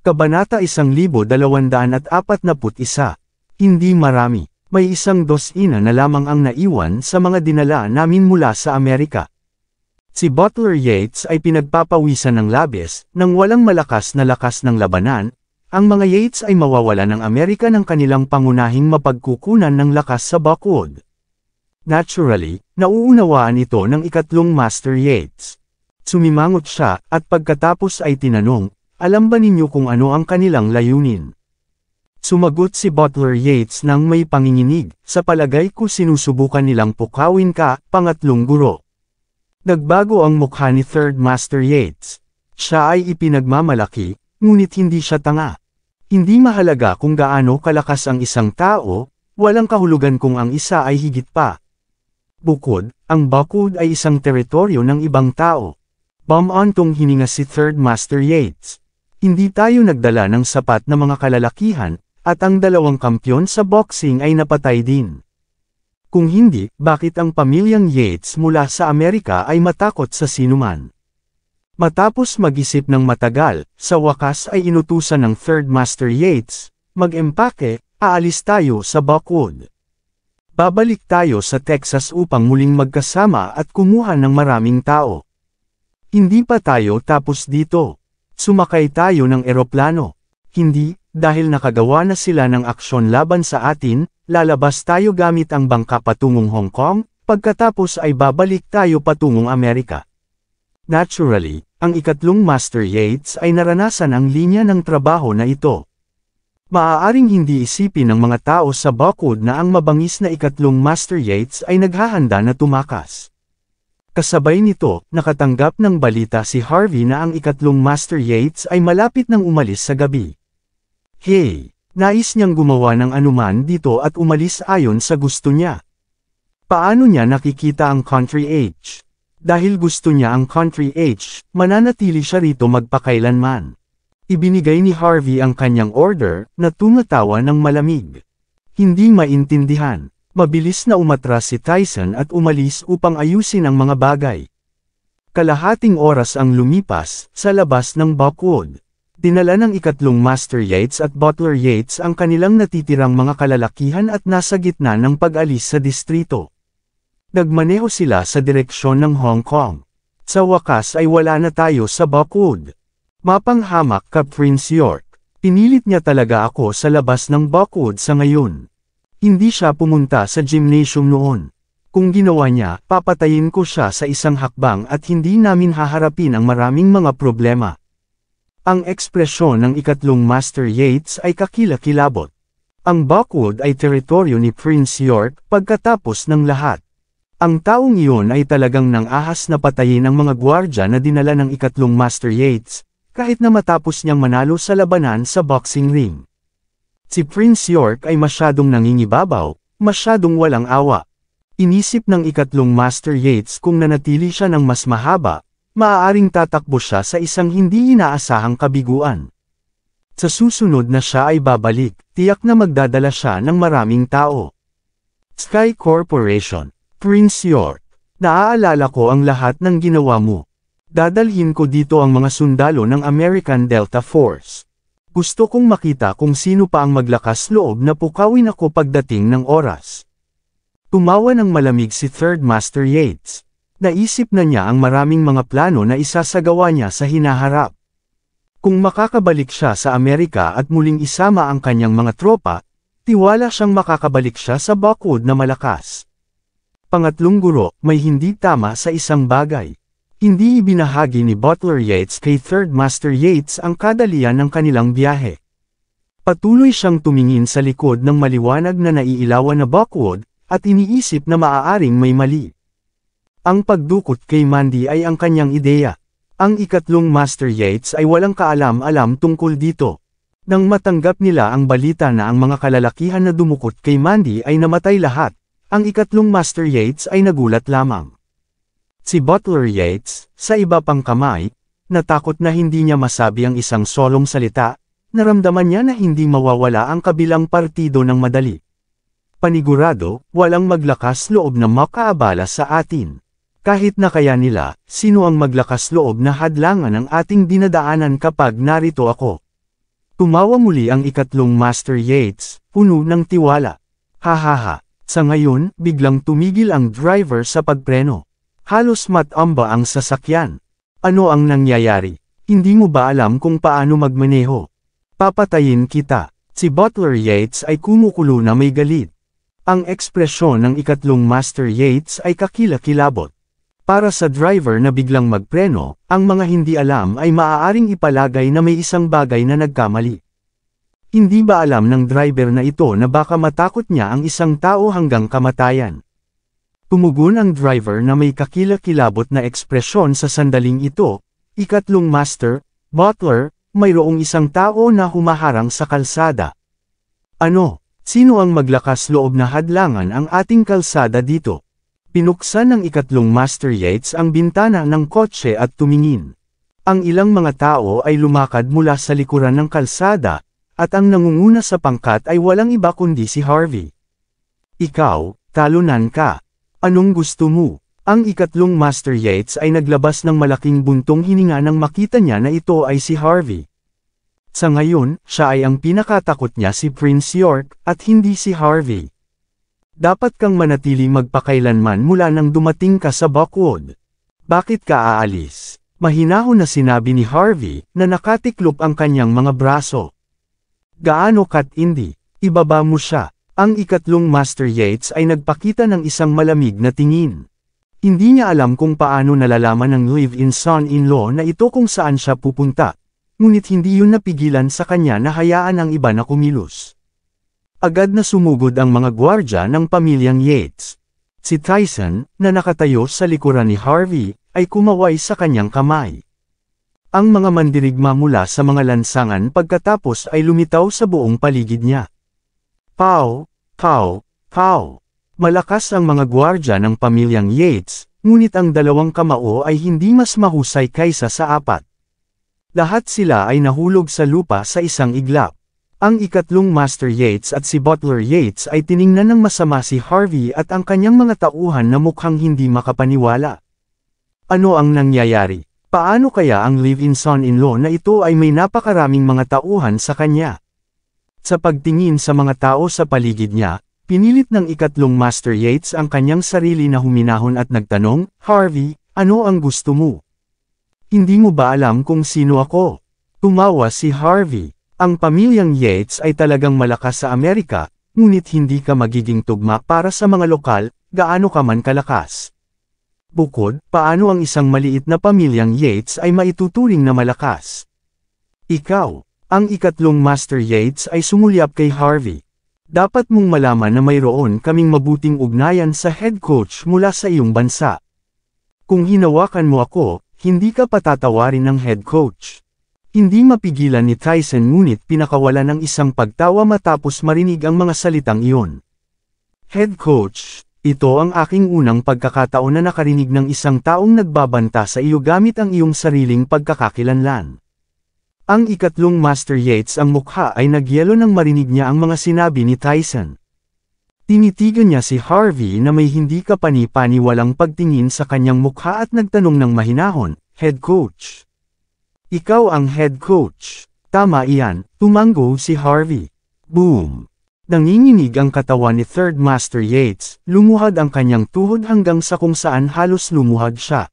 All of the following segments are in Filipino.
Kabanata 1241. Hindi marami. May 12 na lamang ang naiwan sa mga dinala namin mula sa Amerika. Si Butler Yeats ay pinagpapawisan ng labis, nang walang malakas na lakas ng labanan. Ang mga Yeats ay mawawala ng Amerika ng kanilang pangunahing mapagkukunan ng lakas sa Buckwood. Naturally, nauunawaan ito ng ikatlong Master Yeats. Sumimangot siya, at pagkatapos ay tinanong, alam ba ninyo kung ano ang kanilang layunin? Sumagot si Butler Yeats nang may panginginig, sa palagay ko sinusubukan nilang pukawin ka, pangatlong guro. Nagbago ang mukha ni Third Master Yeats. Siya ay ipinagmamalaki, ngunit hindi siya tanga. Hindi mahalaga kung gaano kalakas ang isang tao, walang kahulugan kung ang isa ay higit pa. Bukod, ang Buckwood ay isang teritoryo ng ibang tao. Bumantong hininga si Third Master Yeats. Hindi tayo nagdala ng sapat na mga kalalakihan, at ang dalawang kampyon sa boxing ay napatay din. Kung hindi, bakit ang pamilyang Yeats mula sa Amerika ay matakot sa sinuman? Matapos mag-isip ng matagal, sa wakas ay inutusan ng Third Master Yeats, mag-empake, aalis tayo sa Buckwood. Babalik tayo sa Texas upang muling magkasama at kumuha ng maraming tao. Hindi pa tayo tapos dito. Sumakay tayo ng eroplano. Hindi, dahil nakagawa na sila ng aksyon laban sa atin, lalabas tayo gamit ang bangka patungong Hong Kong, pagkatapos ay babalik tayo patungong Amerika. Naturally, ang ikatlong Master Yeats ay naranasan ang linya ng trabaho na ito. Maaaring hindi isipin ng mga tao sa Buckwood na ang mabangis na ikatlong Master Yeats ay naghahanda na tumakas. Kasabay nito, nakatanggap ng balita si Harvey na ang ikatlong Master Yeats ay malapit nang umalis sa gabi. Hey! Nais niyang gumawa ng anuman dito at umalis ayon sa gusto niya. Paano niya nakikita ang Country H? Dahil gusto niya ang Country H, mananatili siya rito magpakailanman. Ibinigay ni Harvey ang kanyang order, na tumatawa ng malamig. Hindi maintindihan. Mabilis na umatras si Tyson at umalis upang ayusin ang mga bagay. Kalahating oras ang lumipas, sa labas ng Buckwood. Dinala ng ikatlong Master Yeats at Butler Yeats ang kanilang natitirang mga kalalakihan at nasa gitna ng pag-alis sa distrito. Nagmaneho sila sa direksyon ng Hong Kong. Sa wakas ay wala na tayo sa Buckwood. Mapanghamak ka Prince York. Pinilit niya talaga ako sa labas ng Buckwood sa ngayon. Hindi siya pumunta sa gymnasium noon. Kung ginawa niya, papatayin ko siya sa isang hakbang at hindi namin haharapin ang maraming mga problema. Ang ekspresyon ng ikatlong Master Yeats ay kakilakilabot. Ang Buckwood ay teritoryo ni Prince York pagkatapos ng lahat. Ang taong iyon ay talagang nang-ahas na patayin ang mga gwardya na dinala ng ikatlong Master Yeats, kahit na matapos niyang manalo sa labanan sa boxing ring. Si Prince York ay masyadong nangingibabaw, masyadong walang awa. Inisip ng ikatlong Master Yeats kung nanatili siya ng mas mahaba, maaaring tatakbo siya sa isang hindi inaasahang kabiguan. Sa susunod na siya ay babalik, tiyak na magdadala siya ng maraming tao. Sky Corporation, Prince York, naaalala ko ang lahat ng ginawa mo. Dadalhin ko dito ang mga sundalo ng American Delta Force. Gusto kong makita kung sino pa ang maglakas loob na pukawin ako pagdating ng oras. Tumawa ng malamig si Third Master Yeats. Naisip na niya ang maraming mga plano na isasagawa niya sa hinaharap. Kung makakabalik siya sa Amerika at muling isama ang kanyang mga tropa, tiwala siyang makakabalik siya sa Buckwood na malakas. Pangatlong guro, may hindi tama sa isang bagay. Hindi ibinahagi ni Butler Yeats kay Third Master Yeats ang kadalian ng kanilang biyahe. Patuloy siyang tumingin sa likod ng maliwanag na naiilawan na Buckwood, at iniisip na maaaring may mali. Ang pagdukot kay Mandy ay ang kanyang ideya. Ang ikatlong Master Yeats ay walang kaalam-alam tungkol dito. Nang matanggap nila ang balita na ang mga kalalakihan na dumukot kay Mandy ay namatay lahat, ang ikatlong Master Yeats ay nagulat lamang. Si Butler Yeats, sa iba pang kamay, natakot na hindi niya masabi ang isang solong salita, naramdaman niya na hindi mawawala ang kabilang partido ng madali. Panigurado, walang maglakas loob na makaabala sa atin. Kahit na kaya nila, sino ang maglakas loob na hadlangan ang ating dinadaanan kapag narito ako? Tumawa muli ang ikatlong Master Yates, puno ng tiwala. Hahaha. Sa ngayon, biglang tumigil ang driver sa pagpreno. Halos matamba ang sasakyan. Ano ang nangyayari? Hindi mo ba alam kung paano magmaneho? Papatayin kita. Si Butler Yates ay kumukulo na may galit. Ang ekspresyon ng ikatlong Master Yates ay kakilakilabot. Para sa driver na biglang magpreno, ang mga hindi alam ay maaaring ipalagay na may isang bagay na nagkamali. Hindi ba alam ng driver na ito na baka matakot niya ang isang tao hanggang kamatayan? Tumugon ang driver na may kakilakilabot na ekspresyon sa sandaling ito. Ikatlong Master, Butler, mayroong isang tao na humaharang sa kalsada. Ano? Sino ang maglakas loob na hadlangan ang ating kalsada dito? Pinuksan ng ikatlong Master Yates ang bintana ng kotse at tumingin. Ang ilang mga tao ay lumakad mula sa likuran ng kalsada, at ang nangunguna sa pangkat ay walang iba kundi si Harvey. Ikaw, talunan ka. Anong gusto mo? Ang ikatlong Master Yates ay naglabas ng malaking buntong hininga nang makita niya na ito ay si Harvey. Sa ngayon, siya ay ang pinakatakot niya si Prince York, at hindi si Harvey. Dapat kang manatiling magpakailanman mula nang dumating ka sa Buckwood. Bakit ka aalis? Mahinahon na sinabi ni Harvey, na nakatiklop ang kanyang mga braso. Gaano katindi? Ibaba mo siya. Ang ikatlong Master Yates ay nagpakita ng isang malamig na tingin. Hindi niya alam kung paano nalalaman ng live-in son-in-law na ito kung saan siya pupunta. Ngunit hindi yun napigilan sa kanya na hayaan ang iba na kumilos. Agad na sumugod ang mga gwardya ng pamilyang Yates. Si Tyson, na nakatayo sa likuran ni Harvey, ay kumaway sa kanyang kamay. Ang mga mandirigma mula sa mga lansangan pagkatapos ay lumitaw sa buong paligid niya. Pow! Pow! Pow! Malakas ang mga gwardya ng pamilyang Yates, ngunit ang dalawang kamao ay hindi mas mahusay kaysa sa apat. Lahat sila ay nahulog sa lupa sa isang iglap. Ang ikatlong Master Yates at si Butler Yates ay tiningnan ng masama si Harvey at ang kanyang mga tauhan na mukhang hindi makapaniwala. Ano ang nangyayari? Paano kaya ang live-in son-in-law na ito ay may napakaraming mga tauhan sa kanya? Sa pagtingin sa mga tao sa paligid niya, pinilit ng ikatlong Master Yates ang kanyang sarili na huminahon at nagtanong, Harvey, ano ang gusto mo? Hindi mo ba alam kung sino ako? Tumawa si Harvey. Ang pamilyang Yates ay talagang malakas sa Amerika, ngunit hindi ka magiging tugma para sa mga lokal, gaano ka man kalakas. Bukod, paano ang isang maliit na pamilyang Yates ay maituturing na malakas? Ikaw, ang ikatlong Master Yates ay sumulyap kay Harvey. Dapat mong malaman na mayroon kaming mabuting ugnayan sa head coach mula sa iyong bansa. Kung hinawakan mo ako, hindi ka patatawarin ng head coach. Hindi mapigilan ni Tyson ngunit pinakawala ng isang pagtawa matapos marinig ang mga salitang iyon. Head coach, ito ang aking unang pagkakataon na nakarinig ng isang taong nagbabanta sa iyo gamit ang iyong sariling pagkakakilanlan. Ang ikatlong Master Yates ang mukha ay nagyelo nang marinig niya ang mga sinabi ni Tyson. Tinitigan niya si Harvey na may hindi kapani-paniwalang pagtingin sa kanyang mukha at nagtanong ng mahinahon, Head coach. Ikaw ang head coach. Tama iyan, tumango si Harvey. Boom! Nanginginig ang katawan ni Third Master Yates, lumuhad ang kanyang tuhod hanggang sa kung saan halos lumuhad siya.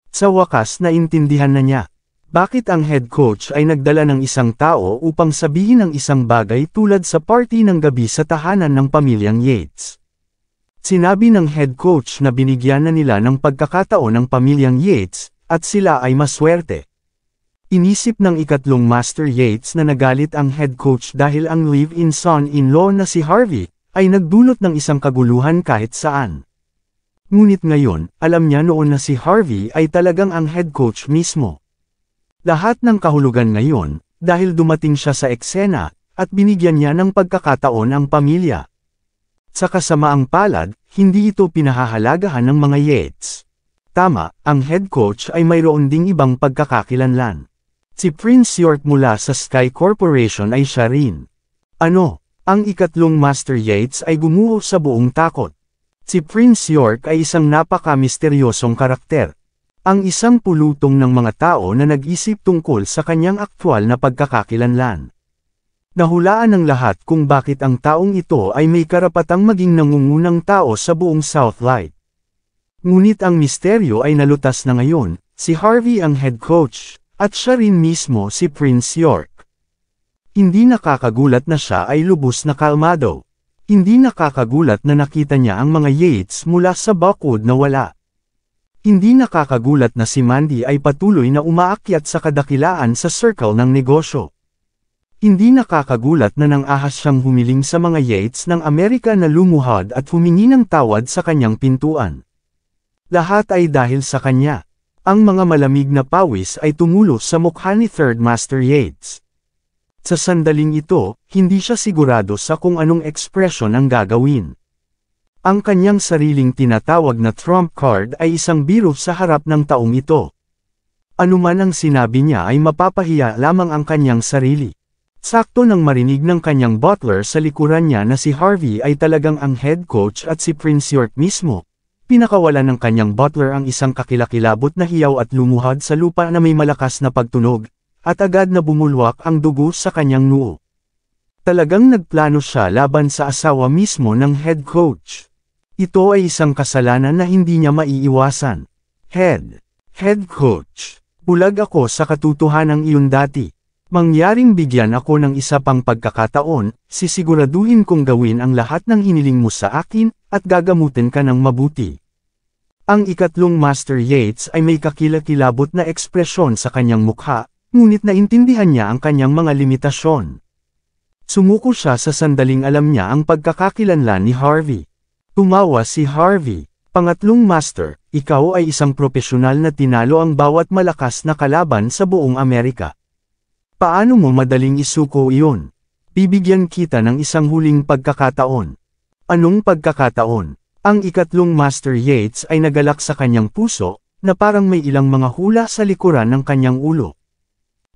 Sa wakas naintindihan na niya. Bakit ang head coach ay nagdala ng isang tao upang sabihin ang isang bagay tulad sa party ng gabi sa tahanan ng pamilyang Yates? Sinabi ng head coach na binigyan na nila ng pagkakataon ng pamilyang Yates, at sila ay maswerte. Inisip ng ikatlong Master Yates na nagalit ang head coach dahil ang live-in son-in-law na si Harvey, ay nagdulot ng isang kaguluhan kahit saan. Ngunit ngayon, alam niya noon na si Harvey ay talagang ang head coach mismo. Lahat ng kahulugan ngayon, dahil dumating siya sa eksena, at binigyan niya ng pagkakataon ang pamilya. Sa kasamaang palad, hindi ito pinahahalagahan ng mga Yates. Tama, ang head coach ay mayroon ding ibang pagkakakilanlan. Si Prince York mula sa Sky Corporation ay siya rin. Ano? Ang ikatlong Master Yates ay gumuho sa buong takot. Si Prince York ay isang napaka-misteryosong karakter. Ang isang pulutong ng mga tao na nag-isip tungkol sa kanyang aktwal na pagkakakilanlan. Nahulaan ng lahat kung bakit ang taong ito ay may karapatang maging nangungunang tao sa buong Southlight. Ngunit ang misteryo ay nalutas na ngayon, si Harvey ang head coach, at siya rin mismo si Prince York. Hindi nakakagulat na siya ay lubos na kalmado. Hindi nakakagulat na nakita niya ang mga Yates mula sa bakod na wala. Hindi nakakagulat na si Mandy ay patuloy na umaakyat sa kadakilaan sa circle ng negosyo. Hindi nakakagulat na nang ahas siyang humiling sa mga Yates ng Amerika na lumuhod at humingi ng tawad sa kanyang pintuan. Lahat ay dahil sa kanya. Ang mga malamig na pawis ay tumulo sa mukha ni Third Master Yates. Sa sandaling ito, hindi siya sigurado sa kung anong ekspresyon ang gagawin. Ang kanyang sariling tinatawag na trump card ay isang biro sa harap ng taong ito. Anuman ang sinabi niya ay mapapahiya lamang ang kanyang sarili. Sakto nang marinig ng kanyang butler sa likuran niya na si Harvey ay talagang ang head coach at si Prince York mismo. Pinakawalan ng kanyang butler ang isang kakilakilabot na hiyaw at lumuhod sa lupa na may malakas na pagtunog, at agad na bumulwak ang dugo sa kanyang noo. Talagang nagplano siya laban sa asawa mismo ng head coach. Ito ay isang kasalanan na hindi niya maiiwasan. Head coach. Bulag ako sa katotohanang iyon dati. Mangyaring bigyan ako ng isa pang pagkakataon, sisiguraduhin kong gawin ang lahat ng hiniling mo sa akin, at gagamutin ka ng mabuti. Ang ikatlong Master Yates ay may kakilakilabot na ekspresyon sa kanyang mukha, ngunit naintindihan niya ang kanyang mga limitasyon. Sumuko siya sa sandaling alam niya ang pagkakakilanlan ni Harvey. Tumawa si Harvey. Pangatlong Master, ikaw ay isang propesyonal na tinalo ang bawat malakas na kalaban sa buong Amerika. Paano mo madaling isuko iyon? Bibigyan kita ng isang huling pagkakataon. Anong pagkakataon? Ang ikatlong Master Yates ay nagalak sa kanyang puso, na parang may ilang mga hula sa likuran ng kanyang ulo.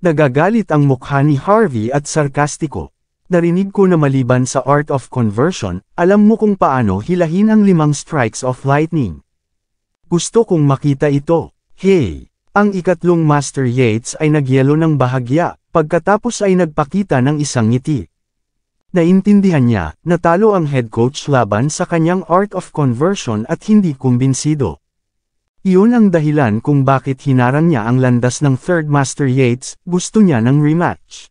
Nagagalit ang mukha ni Harvey at sarkastiko. Narinig ko na maliban sa Art of Conversion, alam mo kung paano hilahin ang 5 strikes of lightning. Gusto kong makita ito. Hey! Ang ikatlong Master Yates ay nagyelo ng bahagya, pagkatapos ay nagpakita ng isang ngiti. Naintindihan niya, natalo ang head coach laban sa kanyang Art of Conversion at hindi kumbinsido. Iyon ang dahilan kung bakit hinarang niya ang landas ng Third Master Yates, gusto niya ng rematch.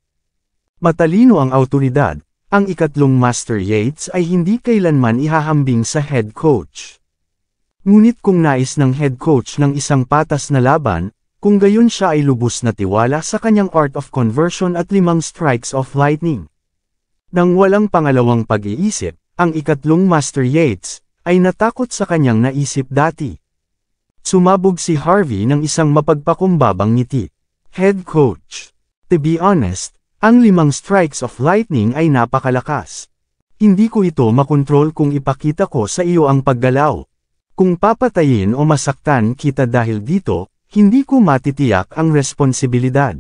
Matalino ang awtoridad, ang ikatlong Master Yates ay hindi kailanman ihahambing sa head coach. Ngunit kung nais ng head coach ng isang patas na laban, kung gayon siya ay lubos na tiwala sa kanyang Art of Conversion at 5 strikes of lightning. Nang walang pangalawang pag-iisip, ang ikatlong Master Yates ay natakot sa kanyang naisip dati. Sumabog si Harvey ng isang mapagpakumbabang ngiti. Head coach. To be honest, ang 5 strikes of lightning ay napakalakas. Hindi ko ito makontrol kung ipakita ko sa iyo ang paggalaw. Kung papatayin o masaktan kita dahil dito, hindi ko matitiyak ang responsibilidad.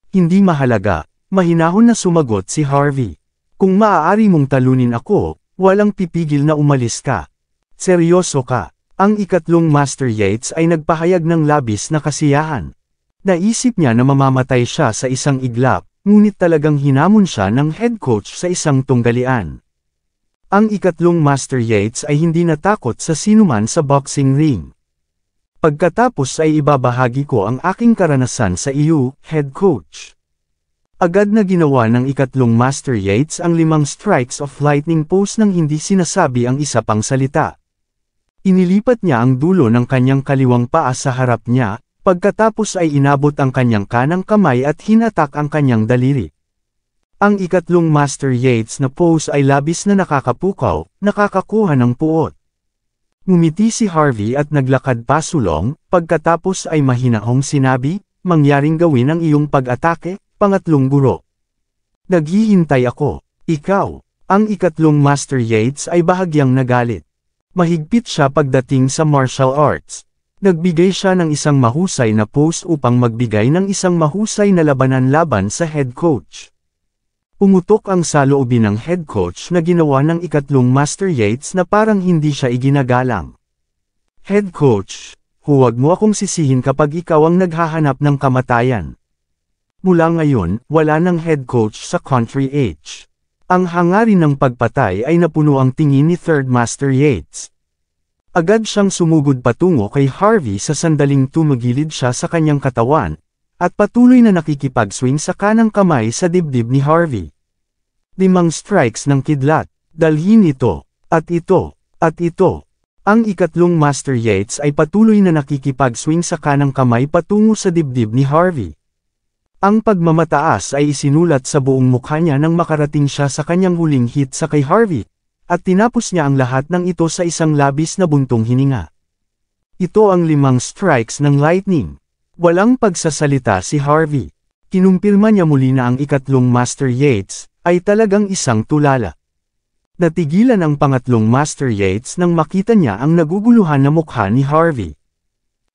Hindi mahalaga, mahinahon na sumagot si Harvey. Kung maaari mong talunin ako, walang pipigil na umalis ka. Seryoso ka. Ang ikatlong Master Yates ay nagpahayag ng labis na kasiyahan. Naisip niya na mamamatay siya sa isang iglap, ngunit talagang hinamon siya ng head coach sa isang tunggalian. Ang ikatlong Master Yates ay hindi natakot sa sinuman sa boxing ring. Pagkatapos ay ibabahagi ko ang aking karanasan sa iyo, head coach. Agad na ginawa ng ikatlong Master Yates ang 5 strikes of lightning pose nang hindi sinasabi ang isa pang salita. Inilipat niya ang dulo ng kanyang kaliwang paa sa harap niya, pagkatapos ay inabot ang kanyang kanang kamay at hinatak ang kanyang daliri. Ang ikatlong Master Yates na pose ay labis na nakakapukaw, nakakakuha ng puot. Ngumiti si Harvey at naglakad pasulong, pagkatapos ay mahinahong sinabi, mangyaring gawin ang iyong pag-atake, pangatlong guro. Naghihintay ako. Ikaw. Ang ikatlong Master Yates ay bahagyang nagalit. Mahigpit siya pagdating sa martial arts. Nagbigay siya ng isang mahusay na pose upang magbigay ng isang mahusay na labanan laban sa head coach. Pumutok ang saloobin ng head coach na ginawa ng ikatlong Master Yates na parang hindi siya iginagalang. Head coach, huwag mo akong sisihin kapag ikaw ang naghahanap ng kamatayan. Mula ngayon, wala nang head coach sa Country H. Ang hangarin ng pagpatay ay napuno ang tingin ni Third Master Yates. Agad siyang sumugod patungo kay Harvey sa sandaling tumagilid siya sa kanyang katawan, at patuloy na nakikipagswing sa kanang kamay sa dibdib ni Harvey. 5 strikes ng kidlat, dalhin ito, at ito, at ito. Ang ikatlong Master Yates ay patuloy na nakikipagswing sa kanang kamay patungo sa dibdib ni Harvey. Ang pagmamataas ay isinulat sa buong mukha niya nang makarating siya sa kanyang huling hit sa kay Harvey, at tinapos niya ang lahat ng ito sa isang labis na buntong hininga. Ito ang 5 strikes ng Lightning. Walang pagsasalita si Harvey. Kinumpirma niya muli na ang ikatlong Master Yates ay talagang isang tulala. Natigilan ang pangatlong Master Yates nang makita niya ang naguguluhan na mukha ni Harvey.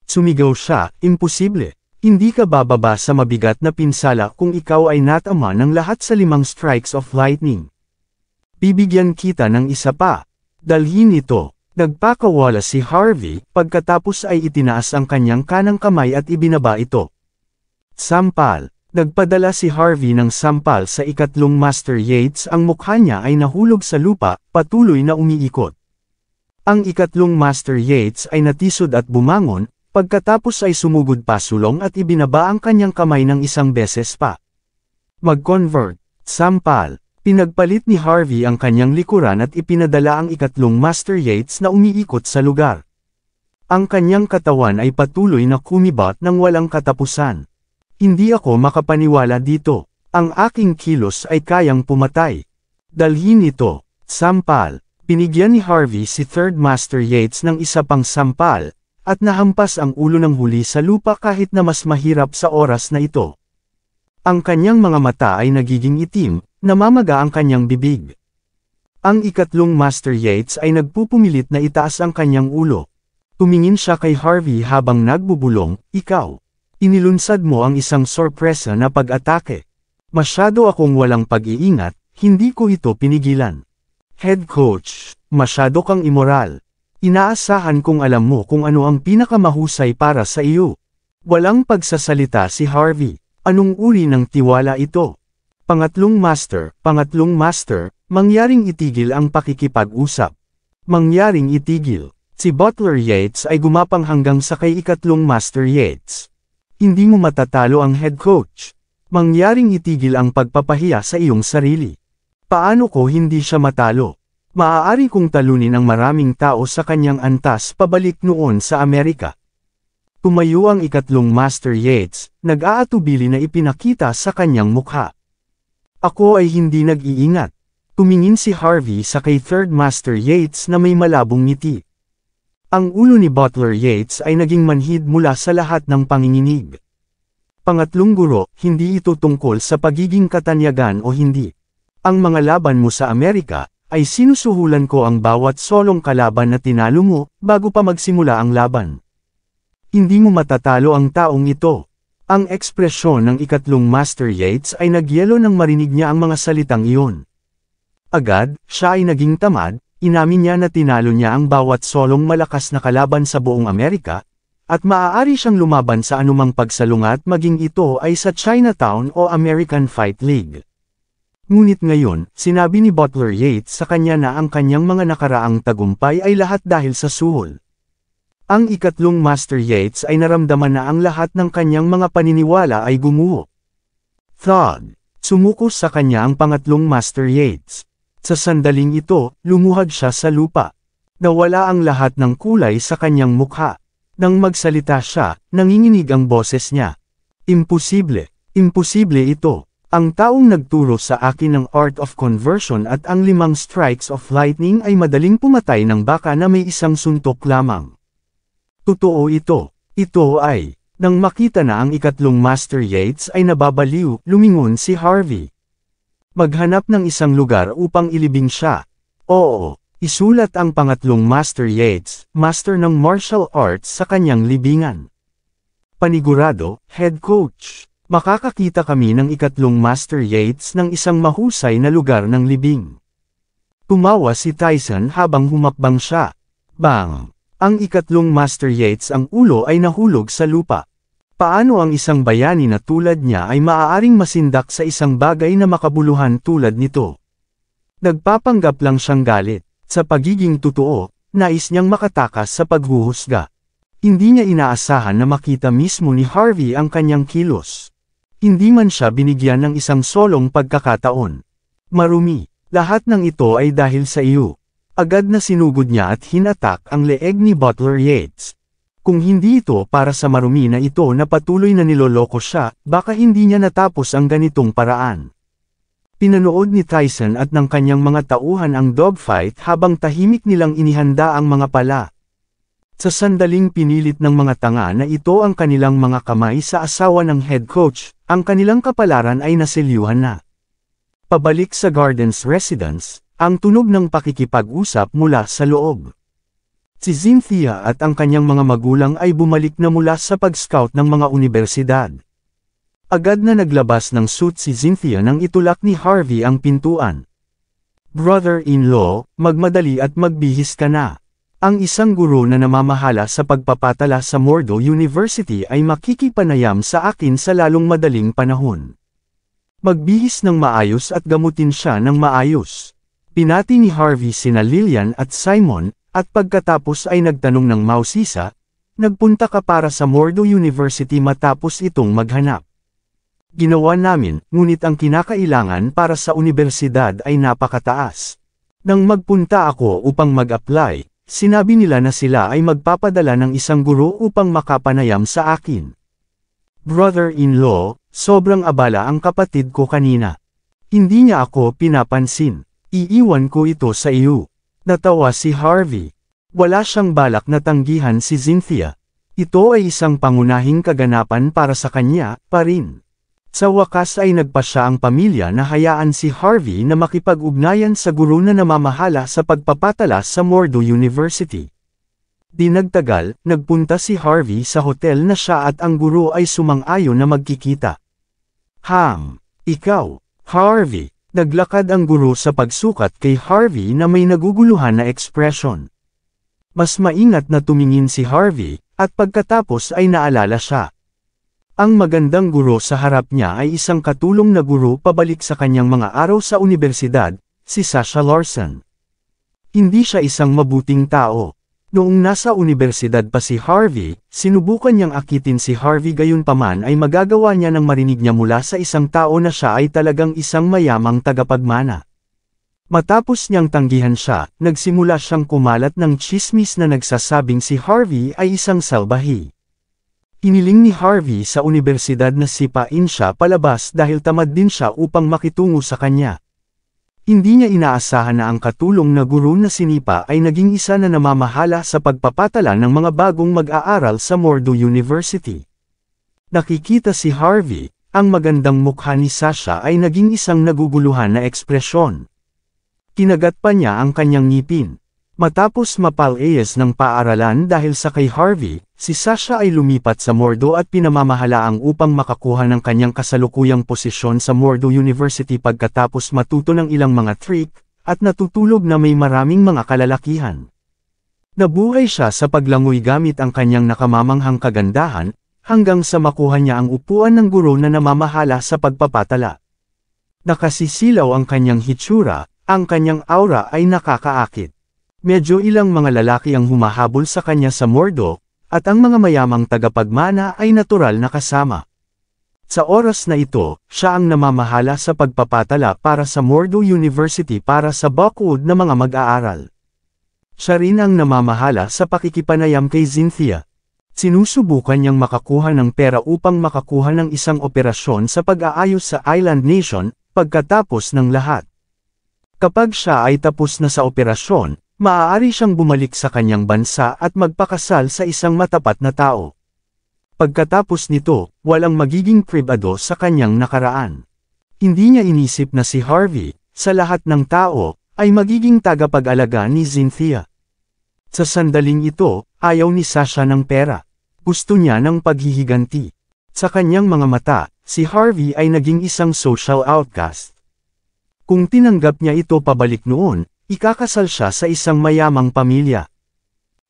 Sumigaw siya, imposible. Hindi ka bababa sa mabigat na pinsala kung ikaw ay natama ng lahat sa 5 strikes of lightning. Bibigyan kita ng isa pa. Dalhin ito. Nagpakawala si Harvey, pagkatapos ay itinaas ang kanyang kanang kamay at ibinaba ito. Sampal. Nagpadala si Harvey ng sampal sa ikatlong Master Yates, ang mukha niya ay nahulog sa lupa, patuloy na umiikot. Ang ikatlong Master Yates ay natisod at bumangon, pagkatapos ay sumugod pasulong at ibinaba ang kanyang kamay ng isang beses pa. Mag-convert. Sampal. Pinagpalit ni Harvey ang kanyang likuran at ipinadala ang ikatlong Master Yates na umiikot sa lugar. Ang kanyang katawan ay patuloy na kumibat ng walang katapusan. Hindi ako makapaniwala dito. Ang aking kilos ay kayang pumatay. Dalhin ito. Sampal. Pinigyan ni Harvey si Third Master Yates ng isa pang sampal, at nahampas ang ulo ng huli sa lupa kahit na mas mahirap sa oras na ito. Ang kanyang mga mata ay nagiging itim, namamaga ang kanyang bibig. Ang ikatlong Master Yates ay nagpupumilit na itaas ang kanyang ulo. Tumingin siya kay Harvey habang nagbubulong, ikaw. Inilunsad mo ang isang sorpresa na pag-atake. Masyado akong walang pag-iingat, hindi ko ito pinigilan. Head coach, masyado kang immoral. Inaasahan kong alam mo kung ano ang pinakamahusay para sa iyo. Walang pagsasalita si Harvey. Anong uri ng tiwala ito? Pangatlong master, mangyaring itigil ang pakikipag-usap. Mangyaring itigil. Si Butler Yates ay gumapang hanggang sa kay ikatlong Master Yates. Hindi mo matatalo ang head coach. Mangyaring itigil ang pagpapahiya sa iyong sarili. Paano ko hindi siya matalo? Maaari kong talunin ang maraming tao sa kanyang antas pabalik noon sa Amerika. Tumayo ang ikatlong Master Yates, nag-aatubili na ipinakita sa kanyang mukha. Ako ay hindi nag-iingat. Tumingin si Harvey sa kay Third Master Yates na may malabong ngiti. Ang ulo ni Butler Yates ay naging manhid mula sa lahat ng panginginig. Pangatlong guro, hindi ito tungkol sa pagiging katanyagan o hindi. Ang mga laban mo sa Amerika, ay sinusuhulan ko ang bawat solong kalaban na tinalo mo, bago pa magsimula ang laban. Hindi mo matatalo ang taong ito. Ang ekspresyon ng ikatlong Master Yates ay nagyelo nang marinig niya ang mga salitang iyon. Agad, siya ay naging tamad, inamin niya na tinalo niya ang bawat solong malakas na kalaban sa buong Amerika, at maaari siyang lumaban sa anumang pagsalungat maging ito ay sa Chinatown o American Fight League. Ngunit ngayon, sinabi ni Butler Yates sa kanya na ang kanyang mga nakaraang tagumpay ay lahat dahil sa suhol. Ang ikatlong Master Yates ay naramdaman na ang lahat ng kanyang mga paniniwala ay gumuho. Thud. Sumuko sa kanya ang pangatlong Master Yates. Sa sandaling ito, lumuhad siya sa lupa. Nawala ang lahat ng kulay sa kanyang mukha. Nang magsalita siya, nanginginig ang boses niya. Imposible. Imposible ito. Ang taong nagturo sa akin ng Art of Conversion at ang 5 strikes of lightning ay madaling pumatay ng baka na may isang suntok lamang. Totoo ito. Ito ay, nang makita na ang ikatlong Master Yates ay nababaliw, lumingon si Harvey. Maghanap ng isang lugar upang ilibing siya. Oo, isulat ang pangatlong Master Yates, Master ng Martial Arts sa kanyang libingan. Panigurado, Head Coach. Makakakita kami ng ikatlong Master Yates ng isang mahusay na lugar ng libing. Tumawa si Tyson habang humakbang siya. Bang! Ang ikatlong Master Yates ang ulo ay nahulog sa lupa. Paano ang isang bayani na tulad niya ay maaaring masindak sa isang bagay na makabuluhan tulad nito? Nagpapanggap lang siyang galit. Sa pagiging totoo, nais niyang makatakas sa paghuhusga. Hindi niya inaasahan na makita mismo ni Harvey ang kanyang kilos. Hindi man siya binigyan ng isang solong pagkakataon. Marumi, lahat ng ito ay dahil sa iyo. Agad na sinugod niya at hinatak ang leeg ni Butler Yates. Kung hindi ito para sa marumi na ito na patuloy na niloloko siya, baka hindi niya natapos ang ganitong paraan. Pinanood ni Tyson at ng kanyang mga tauhan ang dogfight habang tahimik nilang inihanda ang mga pala. Sa sandaling pinilit ng mga tanga na ito ang kanilang mga kamay sa asawa ng head coach, ang kanilang kapalaran ay naselyuhan na. Pabalik sa Gardens residence, ang tunog ng pakikipag-usap mula sa loob. Si Cynthia at ang kanyang mga magulang ay bumalik na mula sa pag-scout ng mga universidad. Agad na naglabas ng suit si Cynthia nang itulak ni Harvey ang pintuan. Brother-in-law, magmadali at magbihis ka na. Ang isang guro na namamahala sa pagpapatala sa Mordo University ay makikipanayam sa akin sa lalong madaling panahon. Magbihis ng maayos at gamutin siya ng maayos. Pinati ni Harvey sina Lillian at Simon, at pagkatapos ay nagtanong ng mausisa, nagpunta ka para sa Mordo University matapos itong maghanap. Ginawa namin, ngunit ang kinakailangan para sa universidad ay napakataas. Nang magpunta ako upang mag-apply, sinabi nila na sila ay magpapadala ng isang guro upang makapanayam sa akin. Brother-in-law, sobrang abala ang kapatid ko kanina. Hindi niya ako pinapansin. Iiwan ko ito sa iyo. Natawa si Harvey. Wala siyang balak na tanggihan si Cynthia. Ito ay isang pangunahing kaganapan para sa kanya, pa rin. Sa wakas ay nagpasya ang pamilya na hayaan si Harvey na makipag-ugnayan sa guro na namamahala sa pagpapatala sa Mordo University. Di nagtagal, nagpunta si Harvey sa hotel na siya at ang guro ay sumang-ayon na magkikita. Ikaw, Harvey. Naglakad ang guro sa pagsukat kay Harvey na may naguguluhan na ekspresyon. Mas maingat na tumingin si Harvey, at pagkatapos ay naalala siya. Ang magandang guro sa harap niya ay isang katulong na guro pabalik sa kanyang mga araw sa universidad, si Sasha Larson. Hindi siya isang mabuting tao. Noong nasa universidad pa si Harvey, sinubukan niyang akitin si Harvey gayunpaman ay magagawa niya nang marinig niya mula sa isang tao na siya ay talagang isang mayamang tagapagmana. Matapos niyang tanggihan siya, nagsimula siyang kumalat ng tsismis na nagsasabing si Harvey ay isang salbahi. Hiniling ni Harvey sa universidad na sipain siya palabas dahil tamad din siya upang makitungo sa kanya. Hindi niya inaasahan na ang katulong na guro na sinipa ay naging isa na namamahala sa pagpapatala ng mga bagong mag-aaral sa Mordo University. Nakikita si Harvey, ang magandang mukha ni Sasha ay naging isang naguguluhan na ekspresyon. Kinagat pa niya ang kanyang ngipin. Matapos mapal-ayos ng paaralan dahil sa kay Harvey, si Sasha ay lumipat sa Mordo at pinamamahalaang upang makakuha ng kanyang kasalukuyang posisyon sa Mordo University pagkatapos matuto ng ilang mga trick, at natutulog na may maraming mga kalalakihan. Nabuhay siya sa paglangoy gamit ang kanyang nakamamanghang kagandahan, hanggang sa makuha niya ang upuan ng guro na namamahala sa pagpapatala. Nakasisilaw ang kanyang hitsura, ang kanyang aura ay nakakaakit. Medyo ilang mga lalaki ang humahabol sa kanya sa Mordo, at ang mga mayamang tagapagmana ay natural na kasama. Sa oras na ito, siya ang namamahala sa pagpapatala para sa Mordo University para sa Buckwood na mga mag-aaral. Siya rin ang namamahala sa pakikipanayam kay Cynthia. Sinusubukan niyang makakuha ng pera upang makakuha ng isang operasyon sa pag-aayos sa Island Nation, pagkatapos ng lahat. Kapag siya ay tapos na sa operasyon, maaari siyang bumalik sa kanyang bansa at magpakasal sa isang matapat na tao. Pagkatapos nito, walang magiging pribado sa kanyang nakaraan. Hindi niya inisip na si Harvey, sa lahat ng tao, ay magiging tagapag-alaga ni Cynthia. Sa sandaling ito, ayaw ni Sasha ng pera. Gusto niya ng paghihiganti. Sa kanyang mga mata, si Harvey ay naging isang social outcast. Kung tinanggap niya ito pabalik noon, ikakasal siya sa isang mayamang pamilya.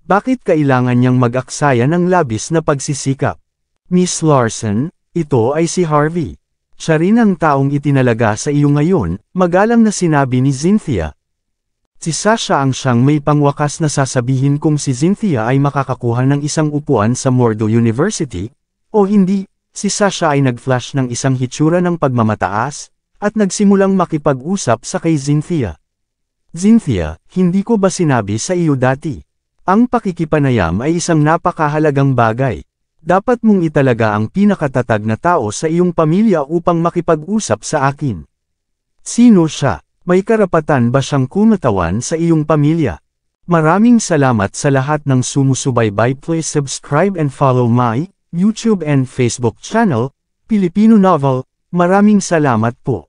Bakit kailangan niyang mag-aksaya ng labis na pagsisikap? Miss Larson, ito ay si Harvey. Siya rin ang taong itinalaga sa iyo ngayon, magalang na sinabi ni Cynthia. Si Sasha ang siyang may pangwakas na sasabihin kung si Cynthia ay makakakuha ng isang upuan sa Mordo University, o hindi. Si Sasha ay nag-flash ng isang hitsura ng pagmamataas, at nagsimulang makipag-usap sa kay Cynthia. Cynthia, hindi ko ba sinabi sa iyo dati? Ang pakikipanayam ay isang napakahalagang bagay. Dapat mong italaga ang pinakatatag na tao sa iyong pamilya upang makipag-usap sa akin. Sino siya? May karapatan ba siyang kumatawan sa iyong pamilya? Maraming salamat sa lahat ng sumusubaybay. Please subscribe and follow my YouTube and Facebook channel, Filipino Novel. Maraming salamat po.